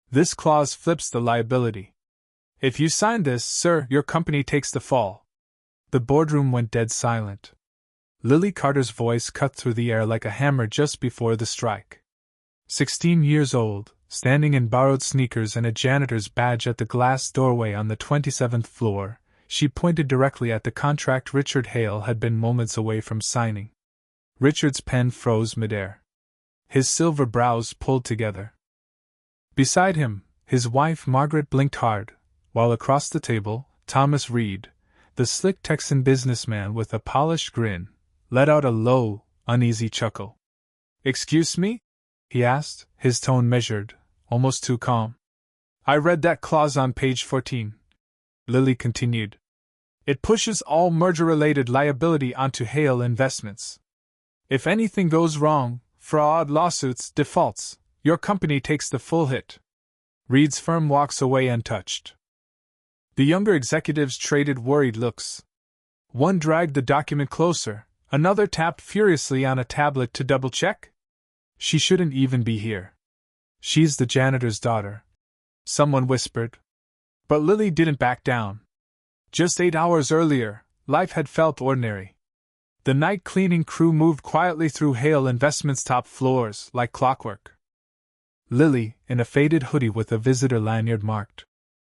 This clause flips the liability. If you sign this, sir, your company takes the fall. The boardroom went dead silent. Lily Carter's voice cut through the air like a hammer just before the strike. 16 years old, standing in borrowed sneakers and a janitor's badge at the glass doorway on the 27th floor, she pointed directly at the contract Richard Hale had been moments away from signing. Richard's pen froze midair. His silver brows pulled together. Beside him, his wife Margaret blinked hard, while across the table, Thomas Reed, the slick Texan businessman with a polished grin, let out a low, uneasy chuckle. "Excuse me?" he asked, his tone measured, almost too calm. "I read that clause on page 14. Lily continued. "It pushes all merger-related liability onto Hale Investments. If anything goes wrong, fraud, lawsuits, defaults, your company takes the full hit." Reed's firm walks away untouched. The younger executives traded worried looks. One dragged the document closer, another tapped furiously on a tablet to double-check. "She shouldn't even be here. She's the janitor's daughter," someone whispered. But Lily didn't back down. Just 8 hours earlier, life had felt ordinary. The night cleaning crew moved quietly through Hale Investments' top floors, like clockwork. Lily, in a faded hoodie with a visitor lanyard marked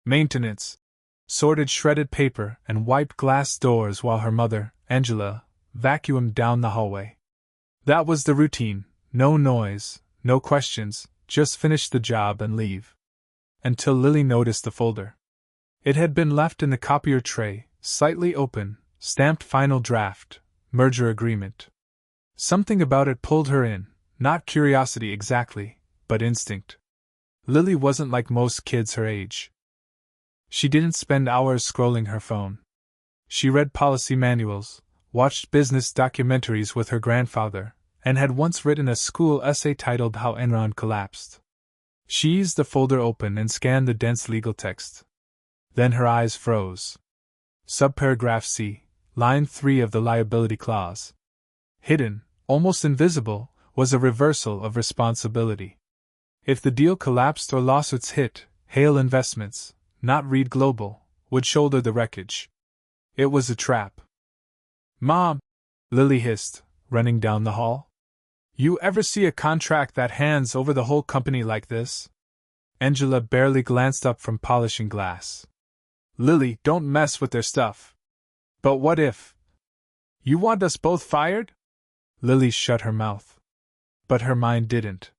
"Maintenance," sorted shredded paper and wiped glass doors while her mother, Angela, vacuumed down the hallway. That was the routine: no noise, no questions, just finish the job and leave. Until Lily noticed the folder. It had been left in the copier tray, slightly open, stamped final draft, merger agreement. Something about it pulled her in, not curiosity exactly, but instinct. Lily wasn't like most kids her age. She didn't spend hours scrolling her phone. She read policy manuals, watched business documentaries with her grandfather, and had once written a school essay titled How Enron Collapsed. She eased the folder open and scanned the dense legal text. Then her eyes froze. Subparagraph C, line 3 of the liability clause. Hidden, almost invisible, was a reversal of responsibility. If the deal collapsed or lawsuits hit, Hale Investments, not Reed Global, would shoulder the wreckage. It was a trap. "Mom," Lily hissed, running down the hall. "You ever see a contract that hands over the whole company like this?" Angela barely glanced up from polishing glass. "Lily, don't mess with their stuff." "But what if? You want us both fired?" Lily shut her mouth. But her mind didn't.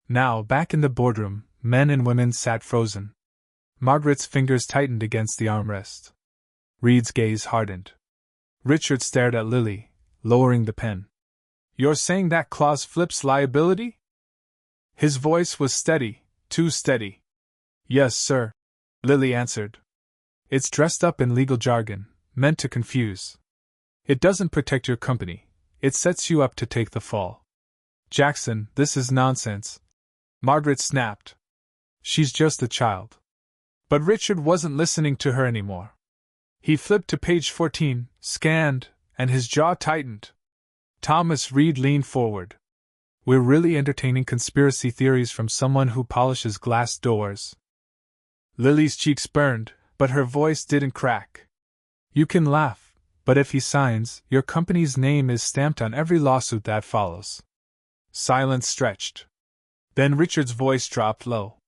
Now, back in the boardroom, men and women sat frozen. Margaret's fingers tightened against the armrest. Reed's gaze hardened. Richard stared at Lily, lowering the pen. "You're saying that clause flips liability?" His voice was steady, too steady. "Yes, sir," Lily answered. "It's dressed up in legal jargon, meant to confuse. It doesn't protect your company, it sets you up to take the fall." "Jackson, this is nonsense," Margaret snapped. "She's just a child." But Richard wasn't listening to her anymore. He flipped to page 14, scanned, and his jaw tightened. Thomas Reed leaned forward. "We're really entertaining conspiracy theories from someone who polishes glass doors." Lily's cheeks burned, but her voice didn't crack. "You can laugh, but if he signs, your company's name is stamped on every lawsuit that follows." Silence stretched. Then Richard's voice dropped low.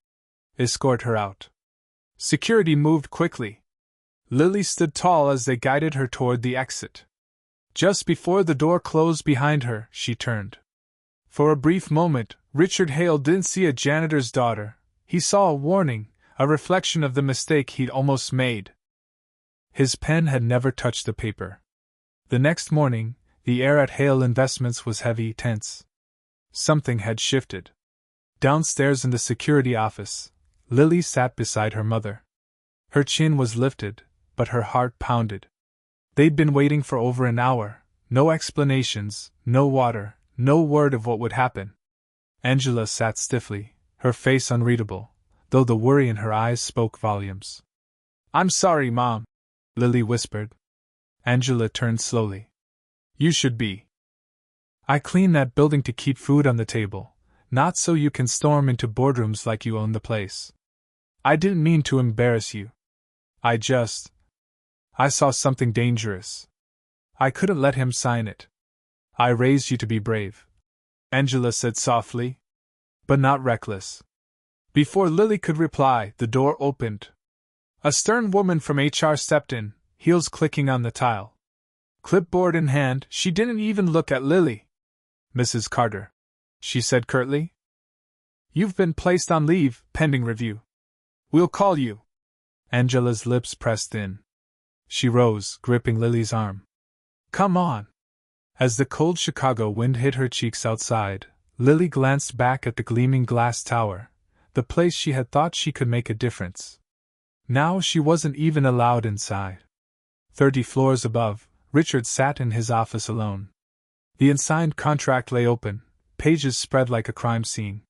"Escort her out." Security moved quickly. Lily stood tall as they guided her toward the exit. Just before the door closed behind her, she turned. For a brief moment, Richard Hale didn't see a janitor's daughter. He saw a warning, a reflection of the mistake he'd almost made. His pen had never touched the paper. The next morning, the air at Hale Investments was heavy, tense. Something had shifted. Downstairs in the security office, Lily sat beside her mother. Her chin was lifted, but her heart pounded. They'd been waiting for over an hour, no explanations, no water, no word of what would happen. Angela sat stiffly, her face unreadable, though the worry in her eyes spoke volumes. "I'm sorry, Mom," Lily whispered. Angela turned slowly. "You should be. I clean that building to keep food on the table, not so you can storm into boardrooms like you own the place." I didn't mean to embarrass you. I saw something dangerous. I couldn't let him sign it. I raised you to be brave," Angela said softly, "but not reckless." Before Lily could reply, the door opened. A stern woman from HR stepped in, heels clicking on the tile. Clipboard in hand, she didn't even look at Lily. "Mrs. Carter," she said curtly. "You've been placed on leave, pending review. We'll call you." Angela's lips pressed in. She rose, gripping Lily's arm. "Come on." As the cold Chicago wind hit her cheeks outside, Lily glanced back at the gleaming glass tower, the place she had thought she could make a difference. Now she wasn't even allowed inside. 30 floors above, Richard sat in his office alone. The unsigned contract lay open, pages spread like a crime scene.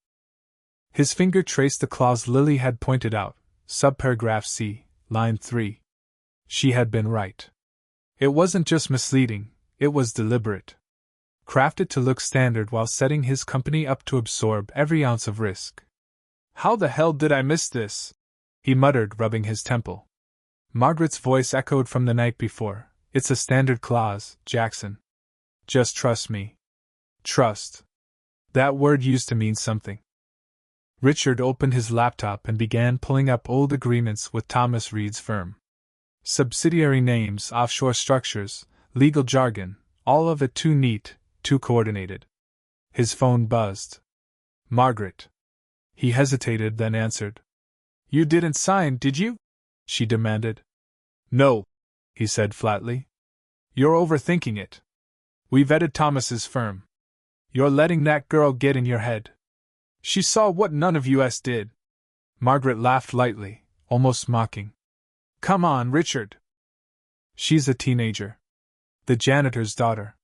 His finger traced the clause Lily had pointed out, subparagraph C, line 3. She had been right. It wasn't just misleading, it was deliberate. Crafted to look standard while setting his company up to absorb every ounce of risk. "How the hell did I miss this?" he muttered, rubbing his temple. Margaret's voice echoed from the night before. "It's a standard clause, Jackson. Just trust me." Trust. That word used to mean something. Richard opened his laptop and began pulling up old agreements with Thomas Reed's firm. Subsidiary names, offshore structures, legal jargon, all of it too neat, too coordinated. His phone buzzed. "Margaret." He hesitated, then answered. "You didn't sign, did you?" she demanded. "No," he said flatly. "You're overthinking it. We vetted Thomas's firm. You're letting that girl get in your head. She saw what none of us did." Margaret laughed lightly, almost mocking. "Come on, Richard. She's a teenager. The janitor's daughter.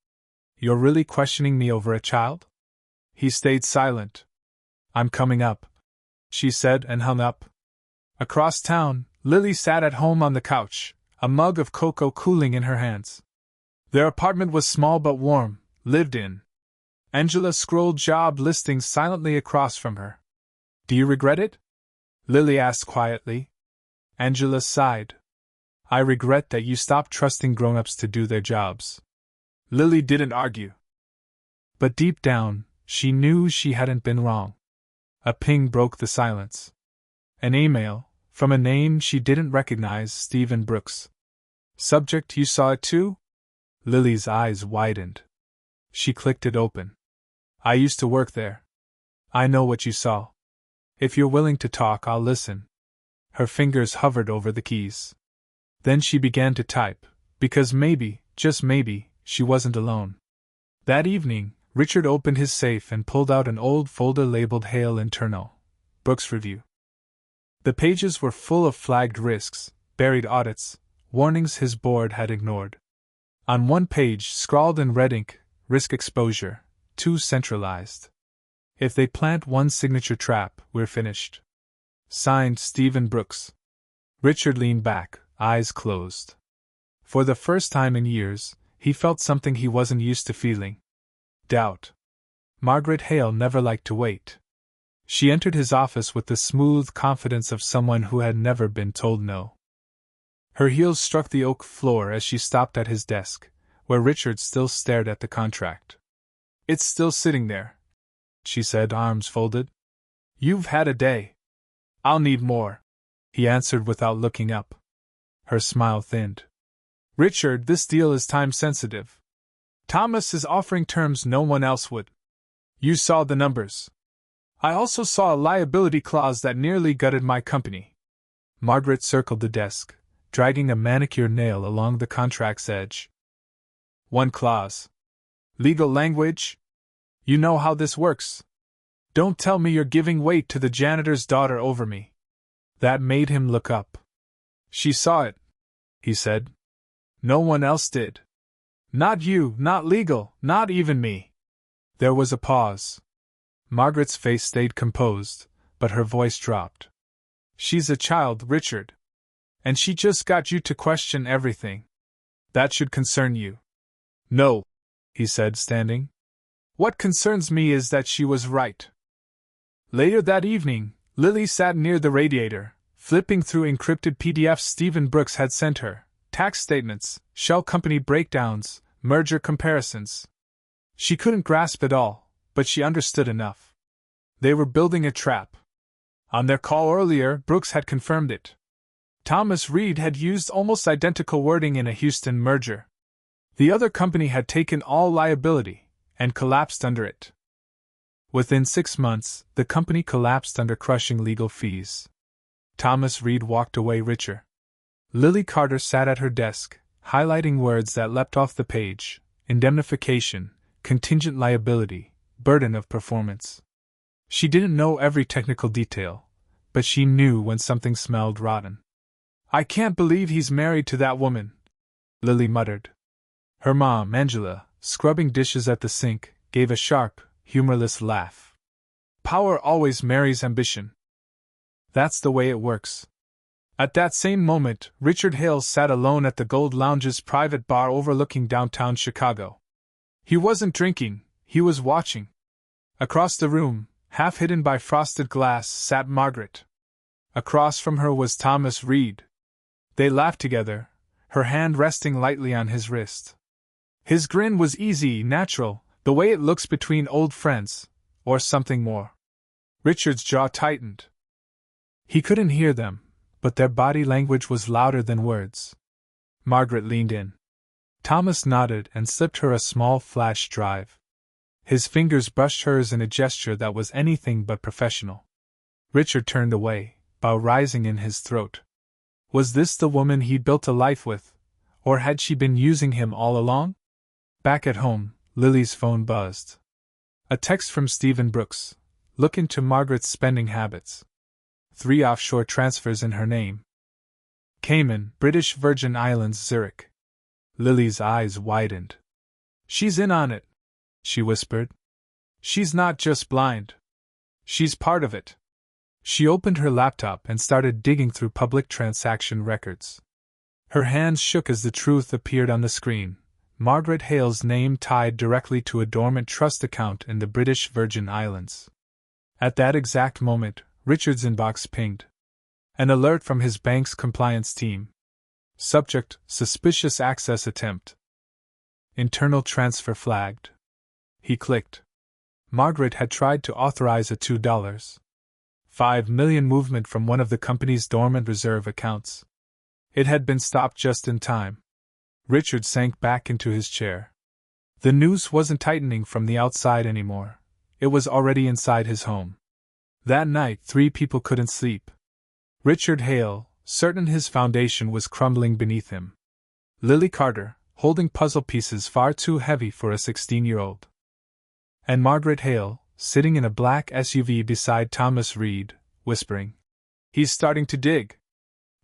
You're really questioning me over a child?" He stayed silent. "I'm coming up," she said and hung up. Across town, Lily sat at home on the couch, a mug of cocoa cooling in her hands. Their apartment was small but warm, lived in. Angela scrolled job listings silently across from her. "Do you regret it?" Lily asked quietly. Angela sighed. "I regret that you stopped trusting grown-ups to do their jobs." Lily didn't argue. But deep down, she knew she hadn't been wrong. A ping broke the silence. An email, from a name she didn't recognize, Stephen Brooks. "Subject, you saw it too?" Lily's eyes widened. She clicked it open. "I used to work there. I know what you saw. If you're willing to talk, I'll listen." Her fingers hovered over the keys. Then she began to type, because maybe, just maybe, she wasn't alone. That evening, Richard opened his safe and pulled out an old folder labeled Hale Internal Books Review. The pages were full of flagged risks, buried audits, warnings his board had ignored. On one page, scrawled in red ink, "Risk exposure, too centralized. If they plant one signature trap, we're finished." Signed, Stephen Brooks. Richard leaned back, eyes closed. For the first time in years, he felt something he wasn't used to feeling. Doubt. Margaret Hale never liked to wait. She entered his office with the smooth confidence of someone who had never been told no. Her heels struck the oak floor as she stopped at his desk, where Richard still stared at the contract. "It's still sitting there," she said, arms folded. "You've had a day." "I'll need more," he answered without looking up. Her smile thinned. "Richard, this deal is time-sensitive. Thomas is offering terms no one else would. You saw the numbers. I also saw a liability clause that nearly gutted my company." Margaret circled the desk, dragging a manicure nail along the contract's edge. "One clause. Legal language? You know how this works. Don't tell me you're giving weight to the janitor's daughter over me." That made him look up. "She saw it," he said. "No one else did. Not you, not legal, not even me." There was a pause. Margaret's face stayed composed, but her voice dropped. "She's a child, Richard. And she just got you to question everything. That should concern you." "No," he said, standing. "What concerns me is that she was right." Later that evening, Lily sat near the radiator, Flipping through encrypted PDFs Stephen Brooks had sent her, tax statements, shell company breakdowns, merger comparisons. She couldn't grasp it all, but she understood enough. They were building a trap. On their call earlier, Brooks had confirmed it. Thomas Reed had used almost identical wording in a Houston merger. The other company had taken all liability and collapsed under it. Within 6 months, the company collapsed under crushing legal fees. Thomas Reed walked away richer. Lily Carter sat at her desk, highlighting words that leapt off the page: indemnification, contingent liability, burden of performance. She didn't know every technical detail, but she knew when something smelled rotten. "I can't believe he's married to that woman," Lily muttered. Her mom, Angela, scrubbing dishes at the sink, gave a sharp, humorless laugh. "Power always marries ambition. That's the way it works." At that same moment, Richard Hale sat alone at the Gold Lounge's private bar overlooking downtown Chicago. He wasn't drinking, he was watching. Across the room, half hidden by frosted glass, sat Margaret. Across from her was Thomas Reed. They laughed together, her hand resting lightly on his wrist. His grin was easy, natural, the way it looks between old friends, or something more. Richard's jaw tightened. He couldn't hear them, but their body language was louder than words. Margaret leaned in. Thomas nodded and slipped her a small flash drive. His fingers brushed hers in a gesture that was anything but professional. Richard turned away, bow rising in his throat. Was this the woman he'd built a life with, or had she been using him all along? Back at home, Lily's phone buzzed. A text from Stephen Brooks. Look into Margaret's spending habits. 3 offshore transfers in her name. Cayman, British Virgin Islands, Zurich. Lily's eyes widened. "She's in on it," she whispered. "She's not just blind. She's part of it." She opened her laptop and started digging through public transaction records. Her hands shook as the truth appeared on the screen. Margaret Hale's name tied directly to a dormant trust account in the British Virgin Islands. At that exact moment, Richard's inbox pinged. An alert from his bank's compliance team. Subject: suspicious access attempt. Internal transfer flagged. He clicked. Margaret had tried to authorize a $2.5 million movement from one of the company's dormant reserve accounts. It had been stopped just in time. Richard sank back into his chair. The noose wasn't tightening from the outside anymore. It was already inside his home. That night, 3 people couldn't sleep. Richard Hale, certain his foundation was crumbling beneath him. Lily Carter, holding puzzle pieces far too heavy for a 16-year-old. And Margaret Hale, sitting in a black SUV beside Thomas Reed, whispering, "He's starting to dig."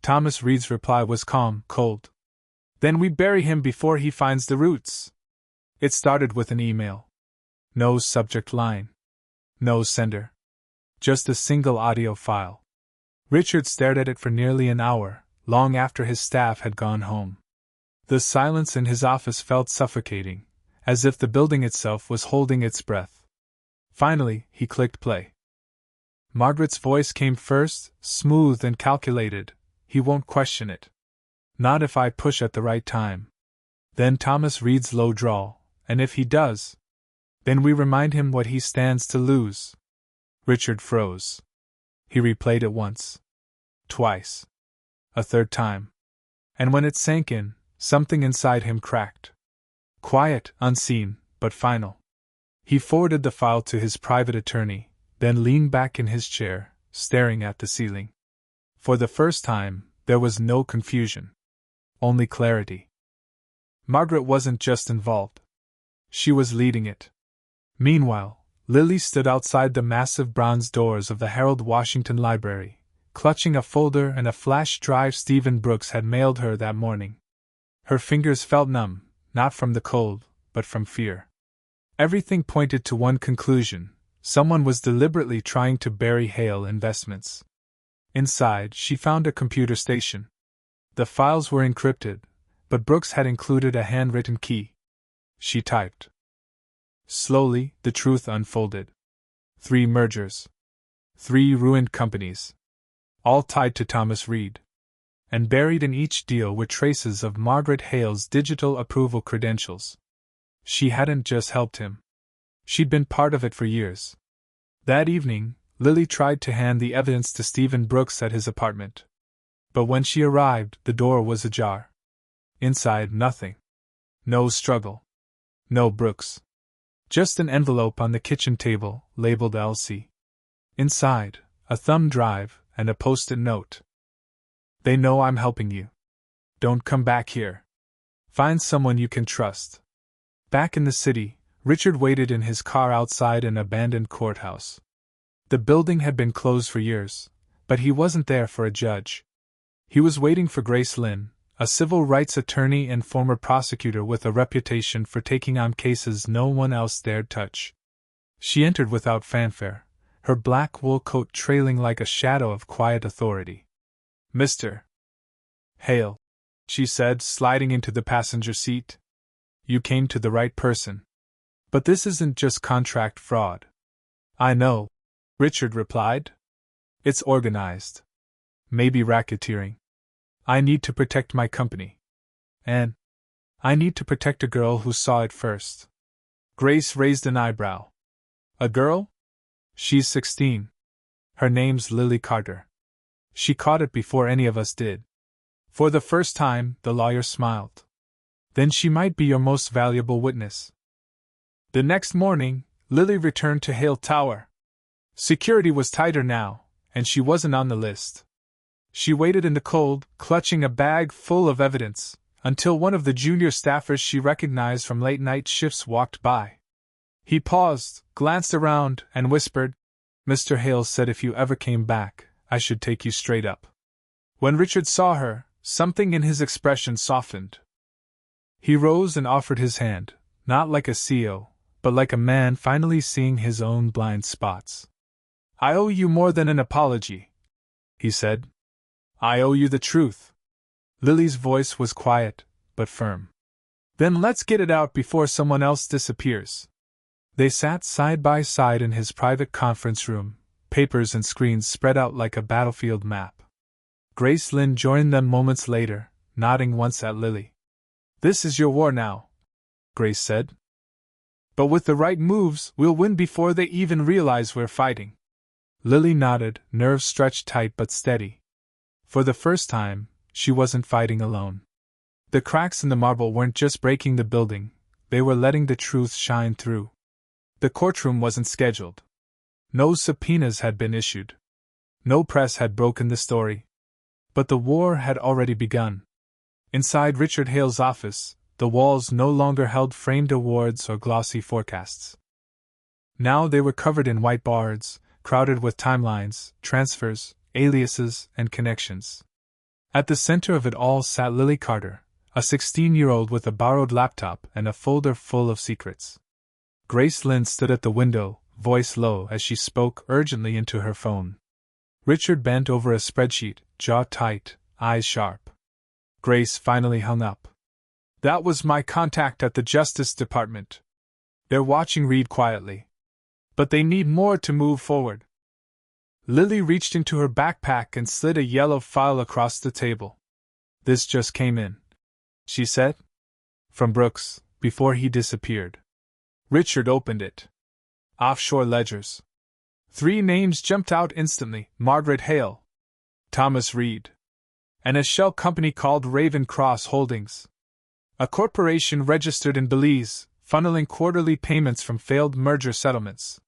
Thomas Reed's reply was calm, cold. "Then we bury him before he finds the roots." It started with an email. No subject line. No sender. Just a single audio file. Richard stared at it for nearly an hour, long after his staff had gone home. The silence in his office felt suffocating, as if the building itself was holding its breath. Finally, he clicked play. Margaret's voice came first, smooth and calculated. "He won't question it. Not if I push at the right time." Then Thomas Reed's low drawl, "And if he does, then we remind him what he stands to lose." Richard froze. He replayed it once. Twice. A third time. And when it sank in, something inside him cracked. Quiet, unseen, but final. He forwarded the file to his private attorney, then leaned back in his chair, staring at the ceiling. For the first time, there was no confusion. Only clarity. Margaret wasn't just involved. She was leading it. Meanwhile, Lily stood outside the massive bronze doors of the Harold Washington Library, clutching a folder and a flash drive Stephen Brooks had mailed her that morning. Her fingers felt numb, not from the cold, but from fear. Everything pointed to one conclusion: someone was deliberately trying to bury Hale investments. Inside, she found a computer station. The files were encrypted, but Brooks had included a handwritten key. She typed. Slowly, the truth unfolded. 3 mergers. 3 ruined companies. all tied to Thomas Reed. And buried in each deal were traces of Margaret Hale's digital approval credentials. She hadn't just helped him. She'd been part of it for years. That evening, Lily tried to hand the evidence to Stephen Brooks at his apartment. But when she arrived, the door was ajar. Inside, nothing. No struggle. No Brooks. Just an envelope on the kitchen table, labeled Elsie. Inside, a thumb drive and a post-it note. They know I'm helping you. Don't come back here. Find someone you can trust. Back in the city, Richard waited in his car outside an abandoned courthouse. The building had been closed for years, but he wasn't there for a judge. He was waiting for Grace Lynn, a civil rights attorney and former prosecutor with a reputation for taking on cases no one else dared touch. She entered without fanfare, her black wool coat trailing like a shadow of quiet authority. "Mr. Hale," she said, sliding into the passenger seat. "You came to the right person. But this isn't just contract fraud." "I know," Richard replied. "It's organized. Maybe racketeering. I need to protect my company. And I need to protect a girl who saw it first." Grace raised an eyebrow. "A girl?" "She's 16. Her name's Lily Carter. She caught it before any of us did." For the first time, the lawyer smiled. "Then she might be your most valuable witness." The next morning, Lily returned to Hale Tower. Security was tighter now, and she wasn't on the list. She waited in the cold, clutching a bag full of evidence, until one of the junior staffers she recognized from late-night shifts walked by. He paused, glanced around, and whispered, "Mr. Hale said if you ever came back, I should take you straight up." When Richard saw her, something in his expression softened. He rose and offered his hand, not like a CEO, but like a man finally seeing his own blind spots. "I owe you more than an apology," he said. "I owe you the truth." Lily's voice was quiet, but firm. "Then let's get it out before someone else disappears." They sat side by side in his private conference room, papers and screens spread out like a battlefield map. Grace Lynn joined them moments later, nodding once at Lily. "This is your war now," Grace said. "But with the right moves, we'll win before they even realize we're fighting." Lily nodded, nerves stretched tight but steady. For the first time, she wasn't fighting alone. The cracks in the marble weren't just breaking the building, they were letting the truth shine through. The courtroom wasn't scheduled. No subpoenas had been issued. No press had broken the story. But the war had already begun. Inside Richard Hale's office, the walls no longer held framed awards or glossy forecasts. Now they were covered in whiteboards, crowded with timelines, transfers, aliases, and connections. At the center of it all sat Lily Carter, a 16-year-old with a borrowed laptop and a folder full of secrets. Grace Lynn stood at the window, voice low as she spoke urgently into her phone. Richard bent over a spreadsheet, jaw tight, eyes sharp. Grace finally hung up. "That was my contact at the Justice Department. They're watching Reed quietly. But they need more to move forward." Lily reached into her backpack and slid a yellow file across the table. "This just came in," she said. "From Brooks, before he disappeared." Richard opened it. Offshore ledgers. 3 names jumped out instantly: Margaret Hale, Thomas Reed, and a shell company called Raven Cross Holdings. A corporation registered in Belize, funneling quarterly payments from failed merger settlements.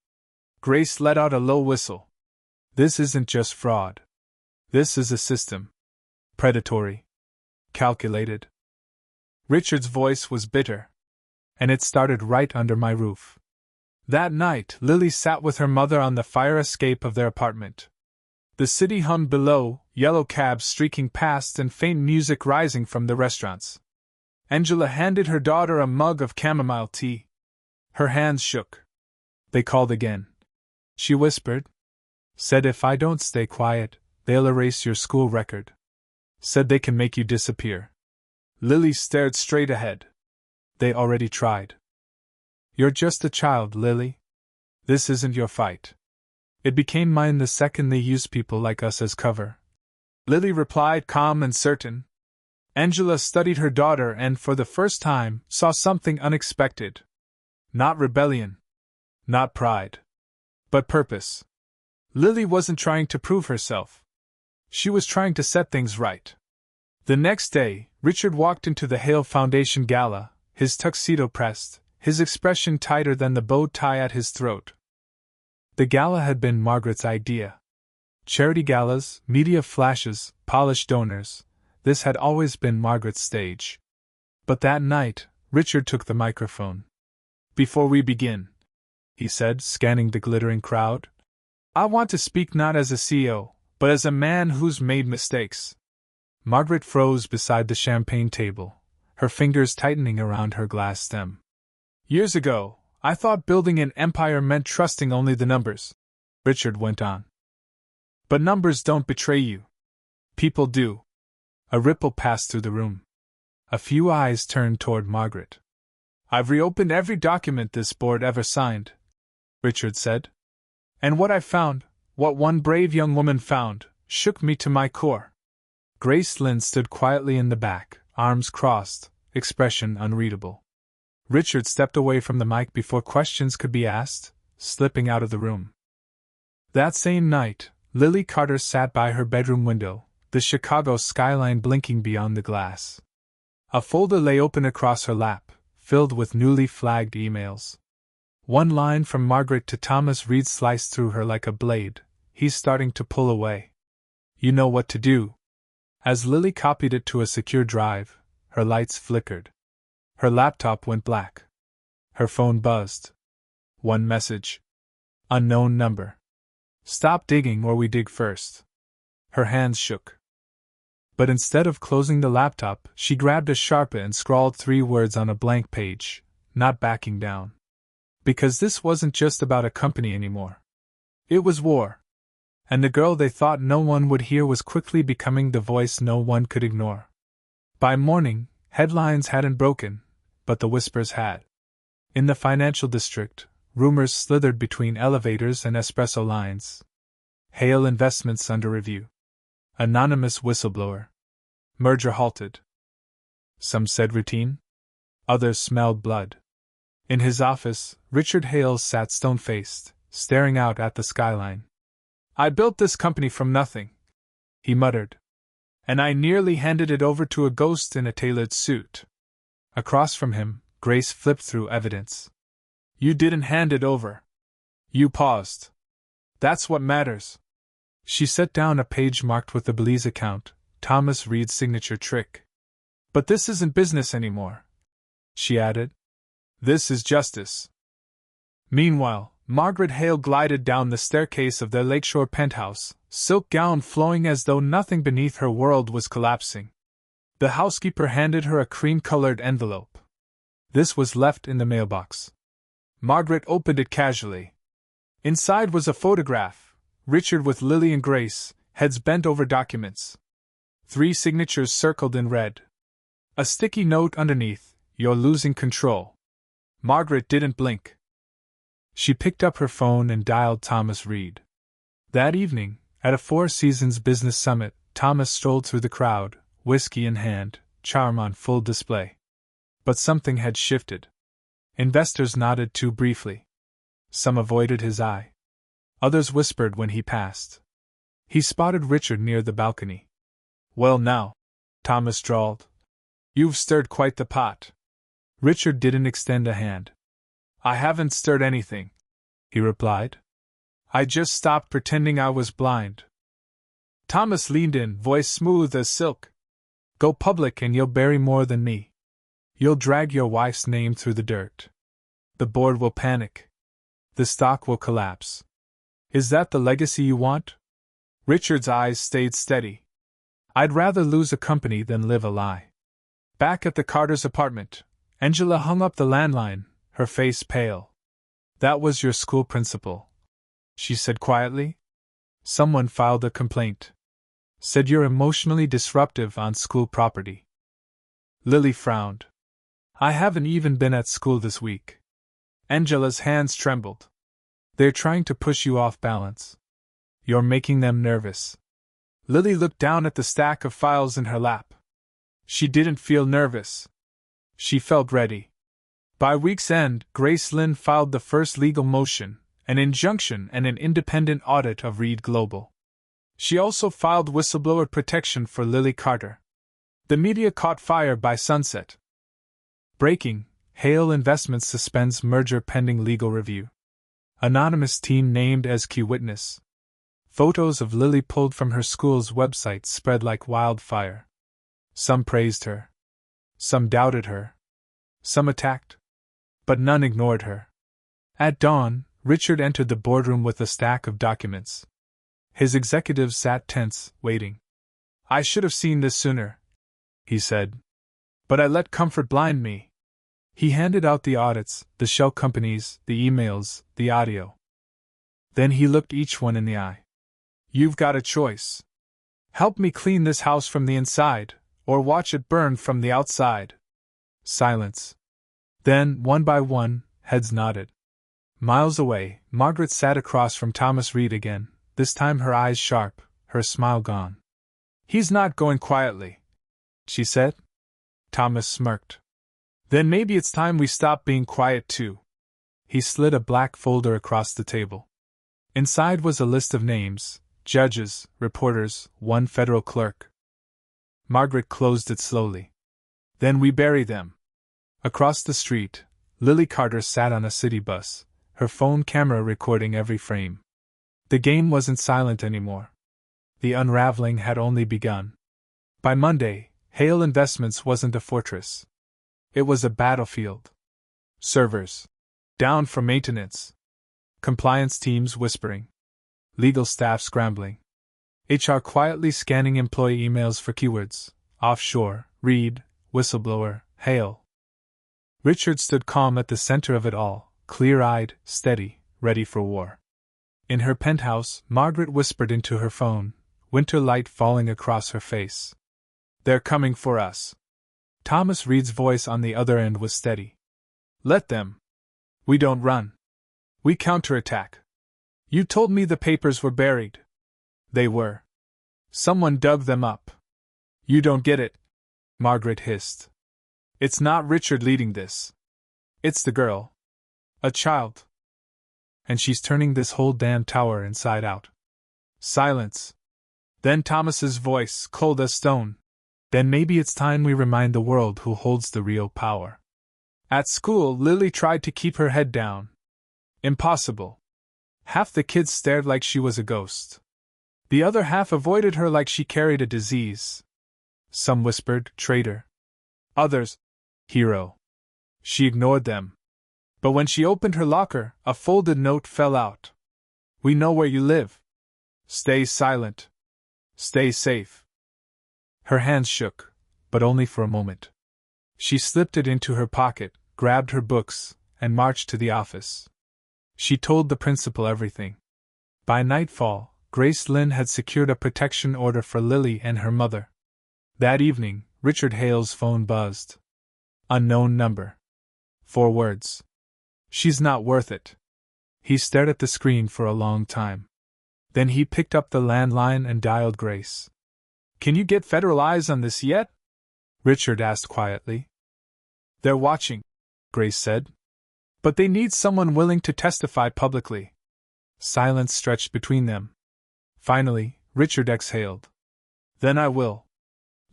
Grace let out a low whistle. This isn't just fraud. This is a system. Predatory. Calculated. Richard's voice was bitter. And it started right under my roof. That night, Lily sat with her mother on the fire escape of their apartment. The city hummed below, yellow cabs streaking past and faint music rising from the restaurants. Angela handed her daughter a mug of chamomile tea. Her hands shook. "They called again," she whispered. "Said if I don't stay quiet, they'll erase your school record. Said they can make you disappear." Lily stared straight ahead. "They already tried." "You're just a child, Lily. This isn't your fight. It became mine the second they used people like us as cover, Lily replied, calm and certain. Angela studied her daughter and, for the first time, saw something unexpected. Not rebellion. Not pride. But purpose. Lily wasn't trying to prove herself. She was trying to set things right. The next day, Richard walked into the Hale Foundation gala, his tuxedo pressed, his expression tighter than the bow tie at his throat. The gala had been Margaret's idea. Charity galas, media flashes, polished donors, this had always been Margaret's stage. But that night, Richard took the microphone. Before we begin, he said, scanning the glittering crowd, I want to speak not as a CEO, but as a man who's made mistakes. Margaret froze beside the champagne table, her fingers tightening around her glass stem. Years ago, I thought building an empire meant trusting only the numbers, Richard went on. But numbers don't betray you. People do. A ripple passed through the room. A few eyes turned toward Margaret. I've reopened every document this board ever signed, Richard said. And what I found, what one brave young woman found, shook me to my core. Grace Lynn stood quietly in the back, arms crossed, expression unreadable. Richard stepped away from the mic before questions could be asked, slipping out of the room. That same night, Lily Carter sat by her bedroom window, the Chicago skyline blinking beyond the glass. A folder lay open across her lap, filled with newly flagged emails. One line from Margaret to Thomas Reed sliced through her like a blade. He's starting to pull away. You know what to do. As Lily copied it to a secure drive, her lights flickered. Her laptop went black. Her phone buzzed. One message. Unknown number. Stop digging or we dig first. Her hands shook. But instead of closing the laptop, she grabbed a Sharpie and scrawled 3 words on a blank page, not backing down. Because this wasn't just about a company anymore. It was war. And the girl they thought no one would hear was quickly becoming the voice no one could ignore. By morning, headlines hadn't broken, but the whispers had. In the financial district, rumors slithered between elevators and espresso lines. Hale investments under review. Anonymous whistleblower. Merger halted. Some said routine. Others smelled blood. In his office, Richard Hale sat stone-faced, staring out at the skyline. I built this company from nothing, he muttered. And I nearly handed it over to a ghost in a tailored suit. Across from him, Grace flipped through evidence. You didn't hand it over. You paused. That's what matters. She set down a page marked with the Belize account, Thomas Reed's signature trick. But this isn't business anymore, she added. This is justice. Meanwhile, Margaret Hale glided down the staircase of their lakeshore penthouse, silk gown flowing as though nothing beneath her world was collapsing. The housekeeper handed her a cream-colored envelope. This was left in the mailbox. Margaret opened it casually. Inside was a photograph, Richard with Lily and Grace, heads bent over documents. 3 signatures circled in red. A sticky note underneath, you're losing control. Margaret didn't blink. She picked up her phone and dialed Thomas Reed. That evening, at a Four Seasons business summit, Thomas strolled through the crowd, whiskey in hand, charm on full display. But something had shifted. Investors nodded too briefly. Some avoided his eye. Others whispered when he passed. He spotted Richard near the balcony. Well now, Thomas drawled. You've stirred quite the pot. Richard didn't extend a hand. I haven't stirred anything, he replied. I just stopped pretending I was blind. Thomas leaned in, voice smooth as silk. Go public and you'll bury more than me. You'll drag your wife's name through the dirt. The board will panic. The stock will collapse. Is that the legacy you want? Richard's eyes stayed steady. I'd rather lose a company than live a lie. Back at the Carters' apartment, Angela hung up the landline, her face pale. That was your school principal, she said quietly. Someone filed a complaint. Said you're emotionally disruptive on school property. Lily frowned. I haven't even been at school this week. Angela's hands trembled. They're trying to push you off balance. You're making them nervous. Lily looked down at the stack of files in her lap. She didn't feel nervous. She felt ready. By week's end, Grace Lynn filed the first legal motion, an injunction and an independent audit of Reed Global. She also filed whistleblower protection for Lily Carter. The media caught fire by sunset. Breaking: Hale Investments suspends merger pending legal review. Anonymous team named as key witness. Photos of Lily pulled from her school's website spread like wildfire. Some praised her. Some doubted her. Some attacked. But none ignored her. At dawn, Richard entered the boardroom with a stack of documents. His executives sat tense, waiting. "I should have seen this sooner," he said. "But I let comfort blind me." He handed out the audits, the shell companies, the emails, the audio. Then he looked each one in the eye. "You've got a choice. Help me clean this house from the inside, or watch it burn from the outside." Silence. Then, one by one, heads nodded. Miles away, Margaret sat across from Thomas Reed again, this time her eyes sharp, her smile gone. "He's not going quietly," she said. Thomas smirked. "Then maybe it's time we stop being quiet too." He slid a black folder across the table. Inside was a list of names: judges, reporters, one federal clerk. Margaret closed it slowly. "Then we bury them." Across the street, Lily Carter sat on a city bus, her phone camera recording every frame. The game wasn't silent anymore. The unraveling had only begun. By Monday, Hale Investments wasn't a fortress. It was a battlefield. Servers down for maintenance. Compliance teams whispering. Legal staff scrambling. HR quietly scanning employee emails for keywords: offshore, Reed, whistleblower, Hale. Richard stood calm at the center of it all, clear-eyed, steady, ready for war. In her penthouse, Margaret whispered into her phone, winter light falling across her face. "They're coming for us." Thomas Reed's voice on the other end was steady. "Let them. We don't run. We counterattack. You told me the papers were buried. They were. Someone dug them up. You don't get it," Margaret hissed. "It's not Richard leading this. It's the girl. A child. And she's turning this whole damn tower inside out." Silence. Then Thomas's voice, cold as stone. "Then maybe it's time we remind the world who holds the real power." At school, Lily tried to keep her head down. Impossible. Half the kids stared like she was a ghost. The other half avoided her like she carried a disease. Some whispered, "Traitor." Others, "Hero." She ignored them. But when she opened her locker, a folded note fell out. "We know where you live. Stay silent. Stay safe." Her hands shook, but only for a moment. She slipped it into her pocket, grabbed her books, and marched to the office. She told the principal everything. By nightfall, Grace Lynn had secured a protection order for Lily and her mother. That evening, Richard Hale's phone buzzed. Unknown number. 4 words. "She's not worth it." He stared at the screen for a long time. Then he picked up the landline and dialed Grace. "Can you get federal eyes on this yet?" Richard asked quietly. "They're watching," Grace said. "But they need someone willing to testify publicly." Silence stretched between them. Finally, Richard exhaled. "Then I will."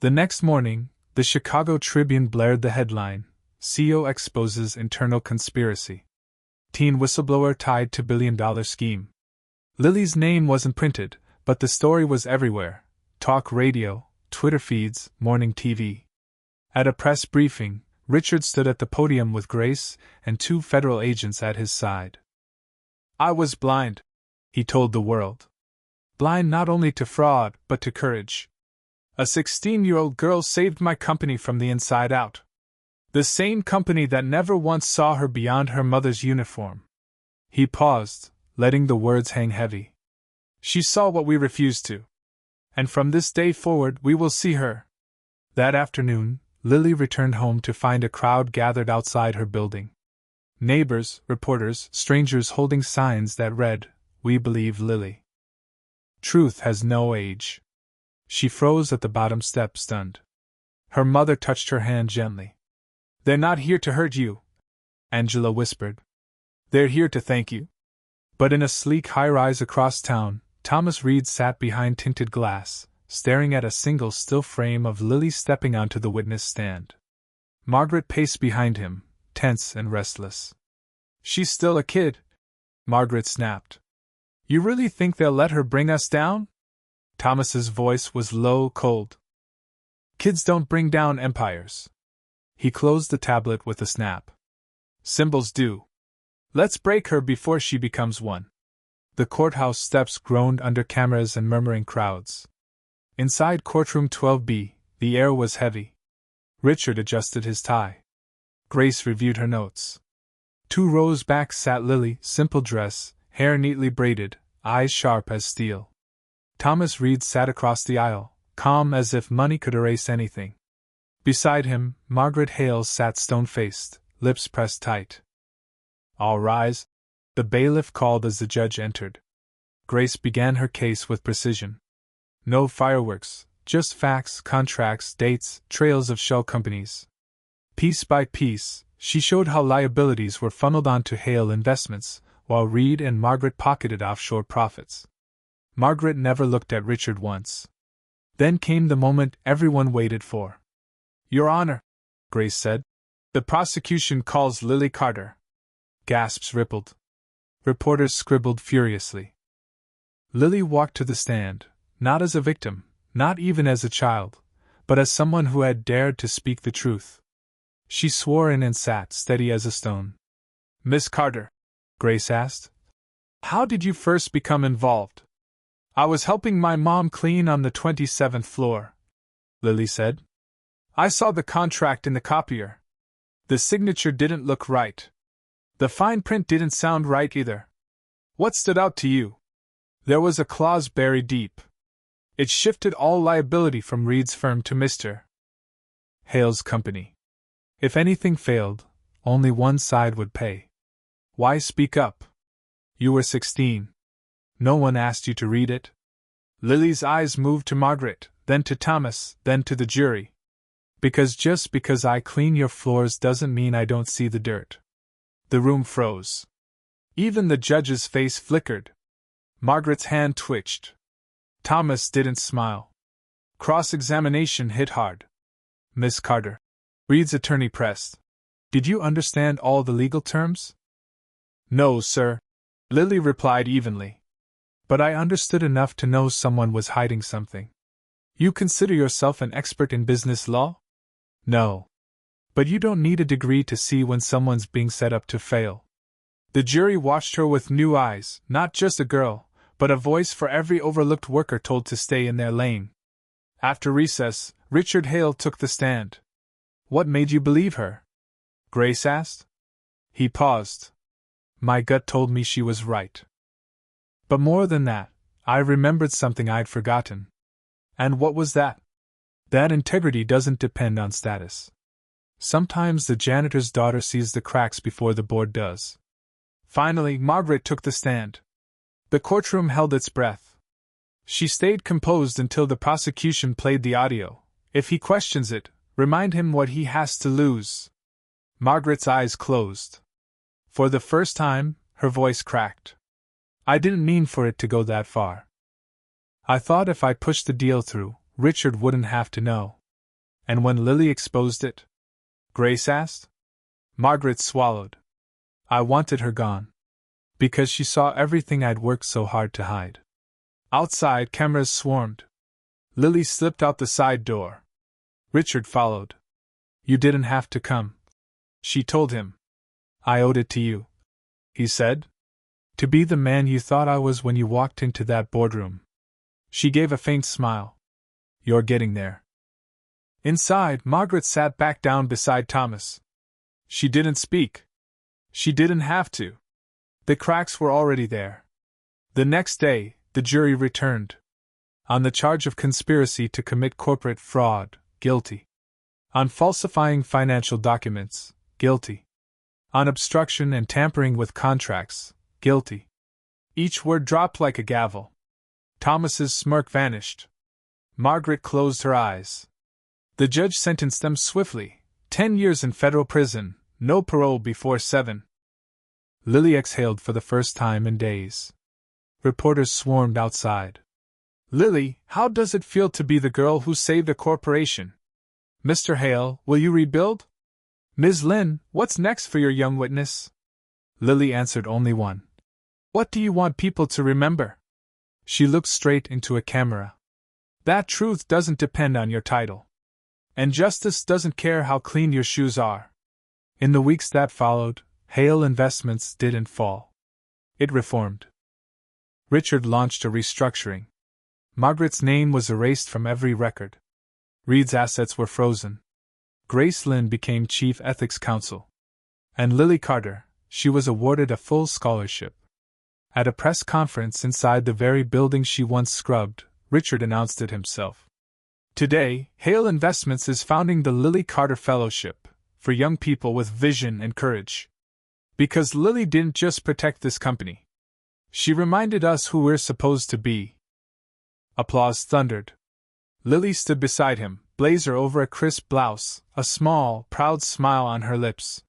The next morning, the Chicago Tribune blared the headline, "CEO exposes internal conspiracy. Teen whistleblower tied to billion-dollar scheme." Lily's name wasn't printed, but the story was everywhere: talk radio, Twitter feeds, morning TV. At a press briefing, Richard stood at the podium with Grace and 2 federal agents at his side. "I was blind," he told the world. "Blind not only to fraud, but to courage. A 16-year-old girl saved my company from the inside out. The same company that never once saw her beyond her mother's uniform." He paused, letting the words hang heavy. "She saw what we refused to. And from this day forward we will see her." That afternoon, Lily returned home to find a crowd gathered outside her building. Neighbors, reporters, strangers holding signs that read, "We believe Lily." Truth has no age. She froze at the bottom step, stunned. Her mother touched her hand gently. "They're not here to hurt you," Angela whispered. "They're here to thank you." But in a sleek high-rise across town, Thomas Reed sat behind tinted glass, staring at a single still frame of Lily stepping onto the witness stand. Margaret paced behind him, tense and restless. "She's still a kid," Margaret snapped. "You really think they'll let her bring us down?" Thomas's voice was low, cold. "Kids don't bring down empires." He closed the tablet with a snap. "Symbols do. Let's break her before she becomes one." The courthouse steps groaned under cameras and murmuring crowds. Inside courtroom 12B, the air was heavy. Richard adjusted his tie. Grace reviewed her notes. 2 rows back sat Lily, simple dress, hair neatly braided, eyes sharp as steel. Thomas Reed sat across the aisle, calm as if money could erase anything. Beside him, Margaret Hales sat stone-faced, lips pressed tight. "All rise," the bailiff called as the judge entered. Grace began her case with precision. No fireworks, just facts, contracts, dates, trails of shell companies. Piece by piece, she showed how liabilities were funneled onto Hale Investments, while Reed and Margaret pocketed offshore profits. Margaret never looked at Richard once. Then came the moment everyone waited for. "Your Honor," Grace said, "the prosecution calls Lily Carter." Gasps rippled. Reporters scribbled furiously. Lily walked to the stand, not as a victim, not even as a child, but as someone who had dared to speak the truth. She swore in and sat steady as a stone. "Miss Carter," Grace asked, "how did you first become involved?" "I was helping my mom clean on the 27th floor," Lily said. "I saw the contract in the copier. The signature didn't look right. The fine print didn't sound right either. What stood out to you?" "There was a clause buried deep. It shifted all liability from Reed's firm to Mr. Hale's company. If anything failed, only one side would pay. Why speak up? You were 16. No one asked you to read it." Lily's eyes moved to Margaret, then to Thomas, then to the jury. "Because just because I clean your floors doesn't mean I don't see the dirt." The room froze. Even the judge's face flickered. Margaret's hand twitched. Thomas didn't smile. Cross-examination hit hard. "Miss Carter," Reed's attorney pressed, "did you understand all the legal terms?" "No, sir," Lily replied evenly. "But I understood enough to know someone was hiding something." "You consider yourself an expert in business law?" "No. But you don't need a degree to see when someone's being set up to fail." The jury watched her with new eyes, not just a girl, but a voice for every overlooked worker told to stay in their lane. After recess, Richard Hale took the stand. "What made you believe her?" Grace asked. He paused. "My gut told me she was right. But more than that, I remembered something I'd forgotten." "And what was that?" "That integrity doesn't depend on status. Sometimes the janitor's daughter sees the cracks before the board does." Finally, Margaret took the stand. The courtroom held its breath. She stayed composed until the prosecution played the audio. "If he questions it, remind him what he has to lose." Margaret's eyes closed. For the first time, her voice cracked. "I didn't mean for it to go that far. I thought if I pushed the deal through, Richard wouldn't have to know." "And when Lily exposed it?" Grace asked. Margaret swallowed. "I wanted her gone. Because she saw everything I'd worked so hard to hide." Outside, cameras swarmed. Lily slipped out the side door. Richard followed. "You didn't have to come," she told him. "I owed it to you," he said. "To be the man you thought I was when you walked into that boardroom." She gave a faint smile. "You're getting there." Inside, Margaret sat back down beside Thomas. She didn't speak. She didn't have to. The cracks were already there. The next day, the jury returned. On the charge of conspiracy to commit corporate fraud, guilty. On falsifying financial documents, guilty. On obstruction and tampering with contracts, guilty. Each word dropped like a gavel. Thomas's smirk vanished. Margaret closed her eyes. The judge sentenced them swiftly. 10 years in federal prison, no parole before 7. Lily exhaled for the first time in days. Reporters swarmed outside. Lily, how does it feel to be the girl who saved a corporation? Mr. Hale, will you rebuild? Ms. Lynn, what's next for your young witness? Lily answered only one. What do you want people to remember? She looked straight into a camera. That truth doesn't depend on your title. And justice doesn't care how clean your shoes are. In the weeks that followed, Hale Investments didn't fall. It reformed. Richard launched a restructuring. Margaret's name was erased from every record. Reed's assets were frozen. Grace Lynn became Chief Ethics Counsel. And Lily Carter, she was awarded a full scholarship. At a press conference inside the very building she once scrubbed, Richard announced it himself. Today, Hale Investments is founding the Lily Carter Fellowship for young people with vision and courage. Because Lily didn't just protect this company. She reminded us who we're supposed to be. Applause thundered. Lily stood beside him, blazer over a crisp blouse, a small, proud smile on her lips.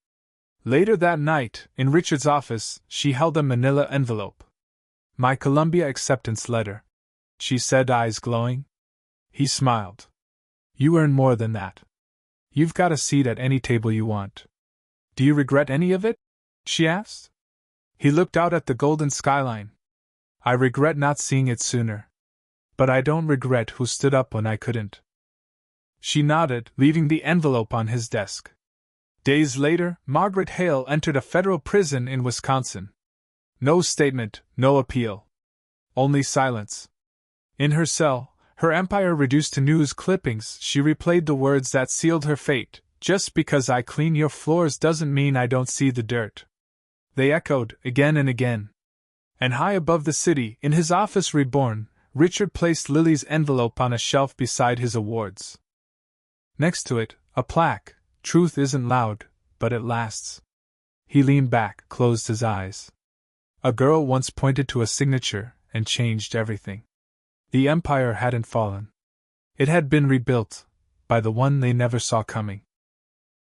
Later that night, in Richard's office, she held a manila envelope. My Columbia acceptance letter, she said, eyes glowing. He smiled. You earn more than that. You've got a seat at any table you want. Do you regret any of it? She asked. He looked out at the golden skyline. I regret not seeing it sooner. But I don't regret who stood up when I couldn't. She nodded, leaving the envelope on his desk. Days later, Margaret Hale entered a federal prison in Wisconsin. No statement, no appeal. Only silence. In her cell, her empire reduced to news clippings, she replayed the words that sealed her fate. Just because I clean your floors doesn't mean I don't see the dirt. They echoed, again and again. And high above the city, in his office reborn, Richard placed Lily's envelope on a shelf beside his awards. Next to it, a plaque, Truth isn't loud, but it lasts. He leaned back, closed his eyes. A girl once pointed to a signature and changed everything. The empire hadn't fallen. It had been rebuilt, by the one they never saw coming.